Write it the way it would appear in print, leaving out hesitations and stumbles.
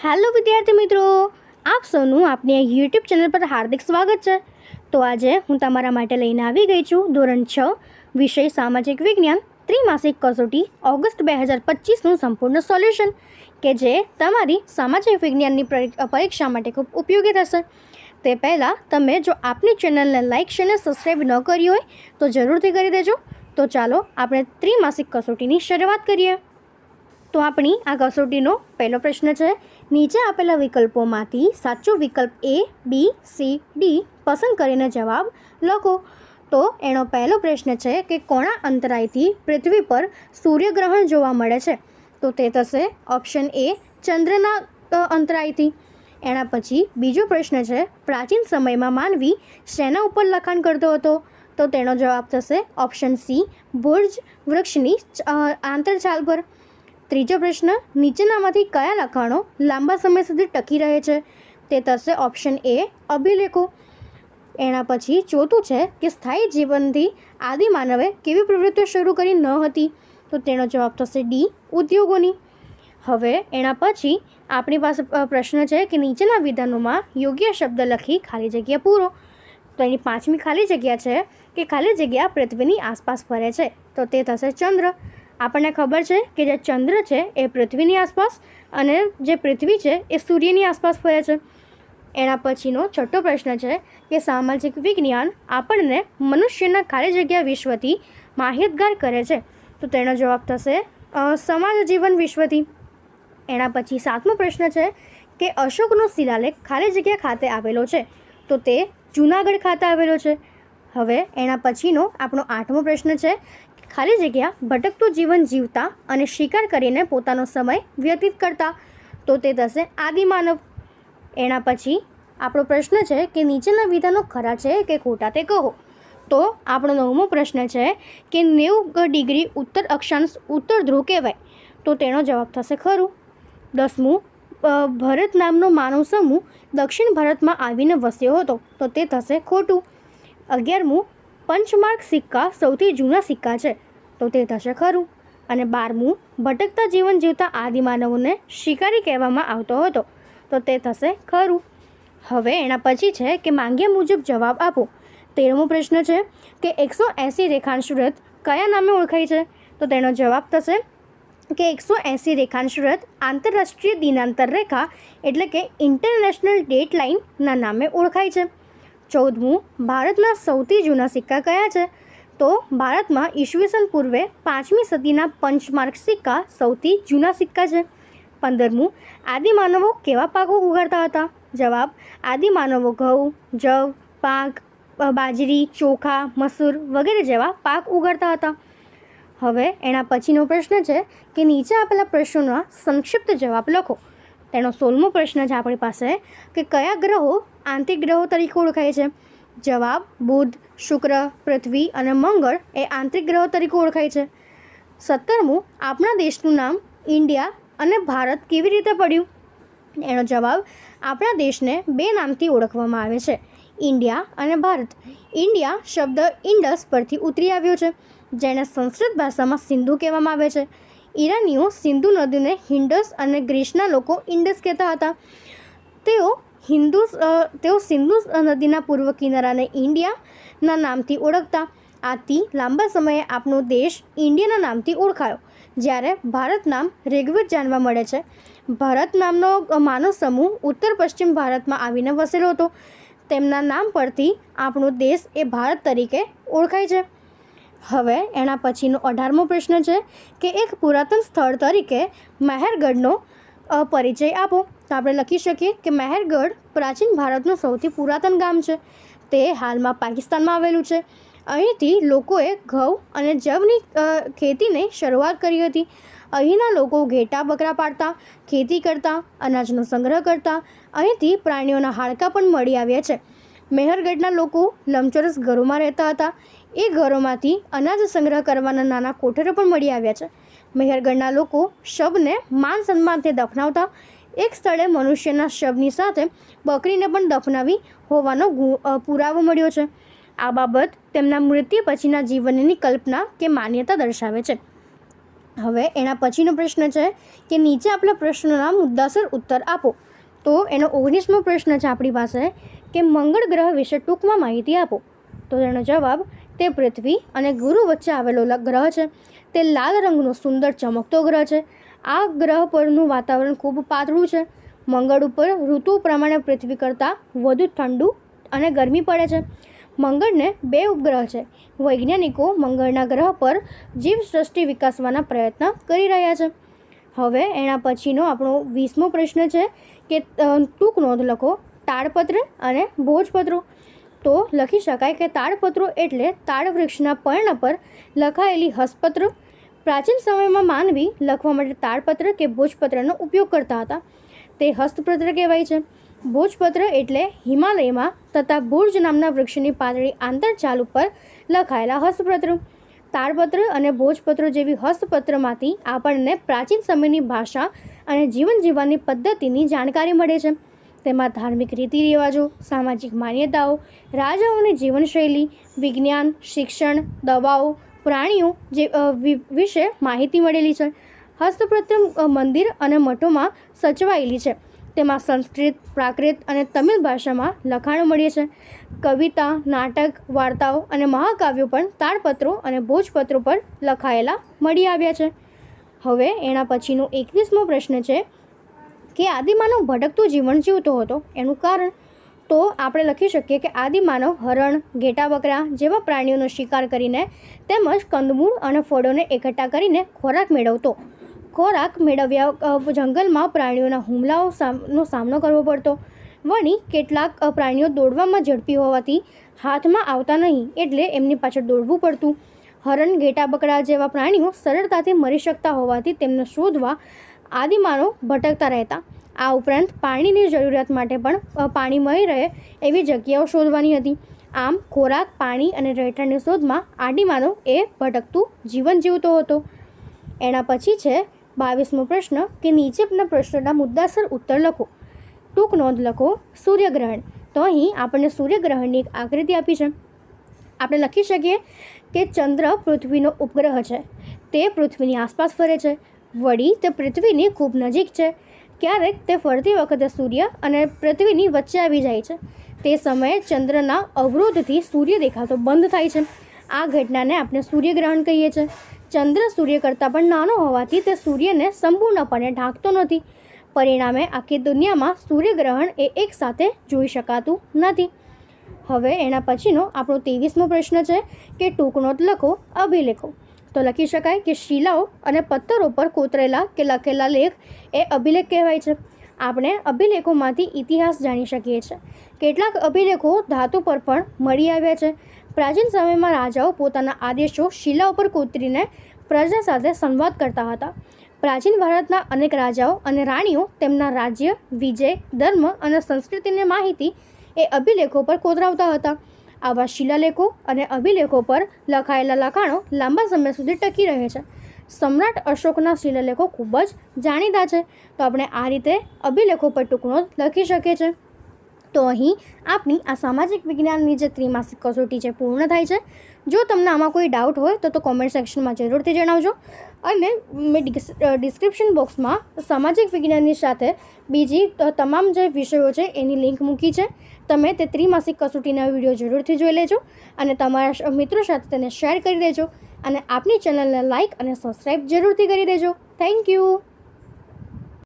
Hello વિદ્યાર્થી મિત્રો, આપ સૌનું આપની આ યુટ્યુબ ચેનલ પર હાર્દિક સ્વાગત છે। તો આજે હું તમારા માટે લઈને આવી ગઈ છું ધોરણ 6 વિષય સામાજિક વિજ્ઞાન ત્રિમાસિક કસોટી ઓગસ્ટ 2025નું સંપૂર્ણ સોલ્યુશન કે જે તમારી સામાજિક વિજ્ઞાનની પરીક્ષા માટે ખૂબ ઉપયોગી થશે। તે પહેલાં તમે જો આપની ચેનલને લાઇક શેર અને સબસ્ક્રાઈબ ન કરી હોય તો જરૂરથી કરી દેજો। તો ચાલો આપણે ત્રિમાસિક કસોટીની શરૂઆત કરીએ। તો આપણી આ કસોટીનો પહેલો પ્રશ્ન છે, નીચે આપેલા વિકલ્પોમાંથી સાચો વિકલ્પ A, B, C, D પસંદ કરીને જવાબ લખો। તો એનો પહેલો પ્રશ્ન છે કે કોના અંતરાયથી પૃથ્વી પર સૂર્યગ્રહણ જોવા મળે છે? તો તે થશે ઓપ્શન A, ચંદ્રના અંતરાયથી। એના પછી બીજો પ્રશ્ન છે, પ્રાચીન સમયમાં માનવી શેના ઉપર લખાણ કરતો હતો? તો તેનો જવાબ થશે ઓપ્શન C, ભુર્જ વૃક્ષની આંતરછાલ પર। ત્રીજો પ્રશ્ન, નીચેનામાંથી કયા લખાણો લાંબા સમય સુધી ટકી રહે છે? તે થશે ઓપ્શન A, અભિલેખો। એના પછી ચોથું છે કે સ્થાયી જીવનથી આદિમાનવે કેવી પ્રવૃત્તિઓ શરૂ કરી ન હતી? તો તેનો જવાબ થશે D, ઉદ્યોગોની। હવે એના પછી આપણી પાસે પ્રશ્ન છે કે નીચેના વિધાનોમાં યોગ્ય શબ્દ લખી ખાલી જગ્યા પૂરો। તો એની પાંચમી ખાલી જગ્યા છે કે ખાલી જગ્યા પૃથ્વીની આસપાસ ફરે છે? તો તે થશે ચંદ્ર। આપણને ખબર છે કે જે ચંદ્ર છે એ પૃથ્વીની આસપાસ અને જે પૃથ્વી છે એ સૂર્યની આસપાસ ફરે છે। એના પછીનો છઠ્ઠો પ્રશ્ન છે કે સામાજિક વિજ્ઞાન આપણને મનુષ્યના ખાલી જગ્યા વિશ્વથી માહિતગાર કરે છે? તો તેનો જવાબ થશે સમાજ જીવન વિશ્વથી। એના પછી સાતમો પ્રશ્ન છે કે અશોકનો શિલાલેખ ખાલી જગ્યા ખાતે આવેલો છે? તો તે જૂનાગઢ ખાતે આવેલો છે। હવે એના પછીનો આપણો આઠમો પ્રશ્ન છે, ખાલી જગ્યા ભટકતું જીવન જીવતા અને શિકાર કરીને પોતાનો સમય વ્યતીત કરતા? તો તે થશે આદિમાનવ। એના પછી આપણો પ્રશ્ન છે કે નીચેના વિધાનો ખરા છે કે ખોટા તે કહો। તો આપણો નવમો પ્રશ્ન છે કે 90 ડિગ્રી ઉત્તર અક્ષાંશ ઉત્તર ધ્રુવ કહેવાય? તો તેનો જવાબ થશે ખરું। 10મું, ભરત નામનો માનવ સમૂહ દક્ષિણ ભારતમાં આવીને વસ્યો હતો? તો તે થશે ખોટું। 11મું, પંચમાર્ક સિક્કા સૌથી જૂના સિક્કા છે? તો તે થશે ખરું। અને 12મું, ભટકતા જીવન જીવતા આદિમાનવોને શિકારી કહેવામાં આવતો હતો? તો તે થશે ખરું। હવે એના પછી છે કે માંગ્યા મુજબ જવાબ આપો। 13મો પ્રશ્ન છે કે 180 રેખાંશ વૃત્ત કયા નામે ઓળખાય છે? તો તેનો જવાબ થશે કે 180 રેખાંશ વૃત્ત આંતરરાષ્ટ્રીય દિનાંતર રેખા એટલે કે ઇન્ટરનેશનલ ડેટ લાઇનના નામે ઓળખાય છે। 14મું, ભારતના સૌથી જૂના સિક્કા કયા છે? તો ભારતમાં ઈસવીસન પૂર્વે 5મી સદીના પંચમાર્ક સિક્કા સૌથી જૂના સિક્કા છે। 15મું, આદિમાનવો કેવા પાકો ઉગાડતા હતા? જવાબ, આદિમાનવો ઘઉં, જવ, પાક, બાજરી, ચોખા, મસૂર વગેરે જેવા પાક ઉગાડતા હતા। હવે એના પછીનો પ્રશ્ન છે કે નીચે આપેલા પ્રશ્નોના સંક્ષિપ્ત જવાબ લખો। તેનો 16મો પ્રશ્ન છે આપણી પાસે કે કયા ગ્રહો આંતરિક ગ્રહો તરીકે ઓળખાય છે? જવાબ, બુધ, શુક્ર, પૃથ્વી અને મંગળ એ આંતરિક ગ્રહો તરીકે ઓળખાય છે। 17મું, આપણા દેશનું નામ ઇન્ડિયા અને ભારત કેવી રીતે પડ્યું? એનો જવાબ, આપણા દેશને બે નામથી ઓળખવામાં આવે છે, ઇન્ડિયા અને ભારત। ઇન્ડિયા શબ્દ ઇન્ડસ પરથી ઉતરી આવ્યો છે, જેને સંસ્કૃત ભાષામાં સિંધુ કહેવામાં આવે છે। ઈરાનીઓ સિંધુ નદીને હિન્ડસ અને ગ્રીસના લોકો ઇન્ડસ કહેતા હતા। તેઓ સિંધુ નદીના પૂર્વ કિનારાને ઇન્ડિયાના નામથી ઓળખતા। આથી લાંબા સમયે આપણો દેશ ઇન્ડિયાના નામથી ઓળખાયો। જ્યારે ભારત નામ ઋગ્વેદ જાણવા મળે છે। ભારત નામનો માનવ સમૂહ ઉત્તર પશ્ચિમ ભારતમાં આવીને વસેલો હતો। તેમના નામ પરથી આપણો દેશ એ ભારત તરીકે ઓળખાય છે। હવે એના પછીનો 18મો પ્રશ્ન છે કે એક પુરાતન સ્થળ તરીકે મહેરગઢનો પરિચય આપો। તો આપણે લખી શકીએ કે મહેરગઢ પ્રાચીન ભારતનું સૌથી પુરાતન ગામ છે। તે હાલમાં પાકિસ્તાનમાં આવેલું છે। અહીંથી લોકોએ ઘઉં અને જવની ખેતીની શરૂઆત કરી હતી। અહીંના લોકો ઘેટા બકરા પાળતા, ખેતી કરતા, અનાજનો સંગ્રહ કરતા। અહીંથી પ્રાણીઓના હાડકાં પણ મળી આવ્યા છે। મહેરગઢના લોકો લંબચોરસ ઘરોમાં રહેતા હતા। એ ઘરોમાંથી અનાજ સંગ્રહ કરવાના નાના કોઠારો પણ મળી આવ્યા છે। મહેરગઢના લોકો શબને માન સન્માનથી દફનાવતા। એક સ્થળે મનુષ્યના શબની સાથે બકરીને પણ દફનાવી હોવાનો પુરાવો મળ્યો છે। આ બાબત તેમના મૃત્યુ પછીના જીવનની કલ્પના કે માન્યતા દર્શાવે છે। હવે એના પછીનો પ્રશ્ન છે કે નીચે આપેલા પ્રશ્નોના મુદ્દાસર ઉત્તર આપો. તો એનો 19મો પ્રશ્ન છે આપણી પાસે કે મંગળ ગ્રહ વિશે ટૂંકમાં માહિતી આપો. તો તેનો જવાબ તે પૃથ્વી અને ગુરુ વચ્ચે આવેલો ગ્રહ છે. તે લાલ રંગનો સુંદર ચમકતો ગ્રહ છે. આ ગ્રહ પરનું વાતાવરણ ખૂબ પાતળું છે. મંગળ ઉપર ઋતુ પ્રમાણે પૃથ્વી કરતાં વધુ ઠંડુ અને ગરમી પડે છે. મંગળને 2 ઉપગ્રહ છે. વૈજ્ઞાનિકો મંગળના ગ્રહ પર જીવસૃષ્ટિ વિકસાવવાના પ્રયત્ન કરી રહ્યા છે. હવે એના પછીનો આપણો 20મો પ્રશ્ન છે કે ટૂંક નોંધ લખો તાડપત્ર અને ભોજપત્રો. તો લખી શકાય કે તાડપત્રો એટલે તાડ વૃક્ષના પર્ણ પર લખાયેલી હસ્તપત્ર. પ્રાચીન સમયમાં માનવી લખવા માટે તાડપત્ર કે ભોજપત્રનો ઉપયોગ કરતા હતા. તે હસ્તપત્ર કહેવાય છે. ભોજપત્ર એટલે હિમાલયમાં તથા ભુર્જ નામના વૃક્ષની પાતળી આંતરછાલ ઉપર લખાયેલા હસ્તપત્ર. તાડપત્ર અને ભોજપત્રો જેવી હસ્તપત્રમાંથી આપણને પ્રાચીન સમયની ભાષા અને જીવન જીવવાની પદ્ધતિની જાણકારી મળે છે. તેમાં ધાર્મિક રીતિ રિવાજો, સામાજિક માન્યતાઓ, રાજાઓની જીવનશૈલી, વિજ્ઞાન, શિક્ષણ, દવાઓ, પ્રાણીઓ વિશે માહિતી મળેલી છે. હસ્તપત્ર મંદિર અને મઠોમાં સચવાયેલી છે. તેમાં સંસ્કૃત, પ્રાકૃત અને તમિલ ભાષામાં લખાણો મળે છે. કવિતા, નાટક, વાર્તાઓ અને મહાકાવ્યો પણ તાડપત્રો અને ભોજપત્રો પર લખાયેલા મળી આવ્યા છે. હવે એના પછીનો 21મો પ્રશ્ન છે કે આદિમાનવ ભટકતું જીવન જીવતો હતો. એનું કારણ તો આપણે લખી શકીએ કે આદિમાનવ હરણ, ઘેટા બકરા જેવા પ્રાણીઓનો શિકાર કરીને તેમજ કંદમૂળ અને ફળોને એકઠા કરીને ખોરાક મેળવતો. ખોરાક મેળવ્યા જંગલમાં પ્રાણીઓના હુમલાઓનો સામનો કરવો પડતો. વળી કેટલાક પ્રાણીઓ દોડવામાં ઝડપી હોવાથી હાથમાં આવતા નહીં એટલે એમની પાછળ દોડવું પડતું. હરણ, ઘેટા બકરા જેવા પ્રાણીઓ સરળતાથી મરી શકતા હોવાથી તેમને શોધવા આદિમાનવ ભટકતા રહેતા. આ ઉપરાંત પાણીની જરૂરિયાત માટે પણ પાણી મળી રહે એવી જગ્યાઓ શોધવાની હતી. આમ ખોરાક, પાણી અને રહેઠાણની શોધમાં આદિમાનવ એ ભટકતું જીવન જીવતો હતો. એના પછી છે 22મો પ્રશ્ન કે નીચેના પ્રશ્નોના મુદ્દાસર ઉત્તર લખો. ટૂંક નોંધ લખો સૂર્યગ્રહણ. તો અહીં આપણને સૂર્યગ્રહણની એક આકૃતિ આપી છે. આપણે લખી શકીએ કે ચંદ્ર પૃથ્વીનો ઉપગ્રહ છે. તે પૃથ્વીની આસપાસ ફરે છે. વળી તે પૃથ્વીની ખૂબ નજીક છે. ક્યારેક તે ફરતી વખતે સૂર્ય અને પૃથ્વીની વચ્ચે આવી જાય છે. તે સમયે ચંદ્રના અવરોધથી સૂર્ય દેખાતો બંધ થાય છે. આ ઘટનાને આપણે સૂર્યગ્રહણ કહીએ છીએ. ચંદ્ર સૂર્ય કરતાં પણ નાનો હોવાથી તે સૂર્યને સંપૂર્ણપણે ઢાંકતો નથી. પરિણામે આખી દુનિયામાં સૂર્યગ્રહણ એક સાથે જોઈ શકાતું નથી. હવે એના પછીનો આપણો 23મો પ્રશ્ન છે કે ટૂંક નોંધ લખો અભિલેખો. તો લખી શકાય કે શિલાઓ અને પથ્થરો પર કોતરેલા કે લખેલા લેખ એ અભિલેખ કહેવાય છે. આપણે અભિલેખોમાંથી ઇતિહાસ જાણી શકીએ છીએ. કેટલાક અભિલેખો ધાતુ પર પણ મળી આવ્યા છે. પ્રાચીન સમયમાં રાજાઓ પોતાના આદેશો શિલાઓ પર કોતરીને પ્રજા સાથે સંવાદ કરતા હતા. પ્રાચીન ભારતના અનેક રાજાઓ અને રાણીઓ તેમના રાજ્ય, વિજય, ધર્મ અને સંસ્કૃતિની માહિતી એ અભિલેખો પર કોતરાવતા હતા. આવા શિલાલેખો અને અભિલેખો પર લખાયેલા લખાણો લાંબા સમય સુધી ટકી રહે છે. સમ્રાટ અશોકના શિલાલેખો ખૂબ જ જાણીતા છે. તો આપણે આ રીતે અભિલેખો પર ટૂંક નોંધ લખી શકીએ છીએ. તો અહીં આપણી આ સામાજિક વિજ્ઞાનની જે ત્રિમાસિક કસોટી છે પૂર્ણ થાય છે. જો તમને આમાં કોઈ ડાઉટ હોય તો કોમેન્ટ સેક્શનમાં જરૂરથી જણાવજો. અને મેં ડિસ્ક્રિપ્શન બોક્સમાં સામાજિક વિજ્ઞાનની સાથે બીજી તમામ જે વિષયો છે એની લિંક મૂકી છે. તમે તે ત્રિમાસિક કસોટીના વિડીયો જરૂરથી જોઈ લેજો અને તમારા મિત્રો સાથે તેને શેર કરી દેજો. અને આપની ચેનલને લાઇક અને સબસ્ક્રાઈબ જરૂરથી કરી દેજો. Thank you.